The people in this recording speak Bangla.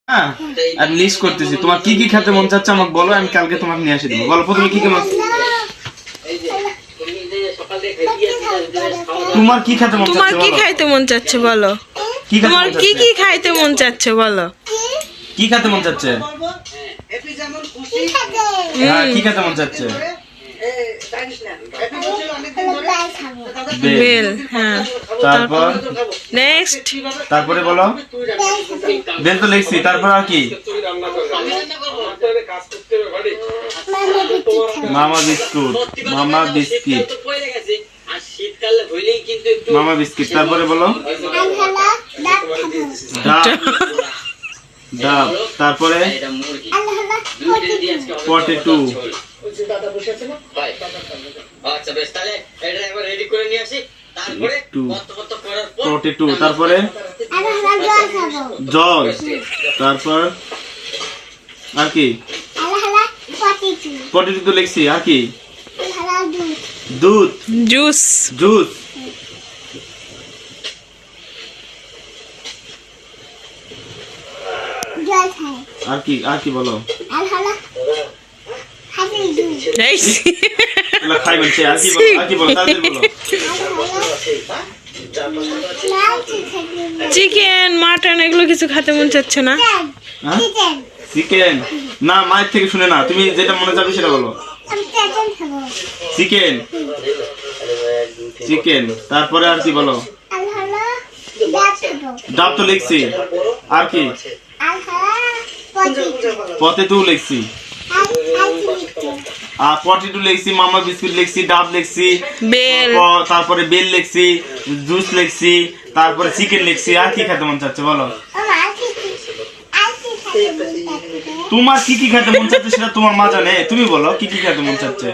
হ্যাঁ আমি লিস্ট করতেছি। তোমার কি কি খেতে মন চাচ্ছে আমাকে বলো, আমি কালকে তোমাকে নিয়ে এসে দেবো। বলো প্রথমে কি কি তোমার কি খেতে মন চাচ্ছে? তোমার কি খাইতে মন চাচ্ছে বলো? তোমার কি কি খাইতে মন চাচ্ছে বলো? কি খেতে মন চাচ্ছে? হ্যাঁ কি খেতে মন চাচ্ছে? বেল। হ্যাঁ তারপর নেক্সট। তারপরে বলো। বেল তো লিখছি, তারপর আর কি? মামা বিস্কুট। মামা বিস্কিট। মামা বিস্কিট। তারপরে বলো। ডাব। ডাব। তারপরে পটেটো। পটেটো। তারপরে জল। তারপর আর কি? পটেটো তো লিখছি, আর কি? দুধ। জুস। জুস। আর কি? আর কি বলো? খাই বলছে। আর কি বলো? আর কি বলো? তাদের বলো। চিকেন মাটন এগুলো কিছু খেতে মন চাচ্ছে না? চিকেন না, মায়ের থেকে শুনে না, তুমি যেটা মনে যাবে সেটা বলো। চিকেন। চিকেন। তারপরে আর কি বলো? ডাব তো লিখছি, আর কি? পটেটো লিখছি, পটেটো লিখছি, মামা বিস্কুট লিখছি, ডাব লিখছি, বেল। তারপরে বেল লিখছি, জুস লিখছি, তারপরে চিকেন লিখছি। আর কি খেতে মন চাচ্ছে বলো? তোমার কি কি খেতে মন চাচ্ছে সেটা তোমার মা জানে, তুমি বলো কি কি খেতে মন চাচ্ছে।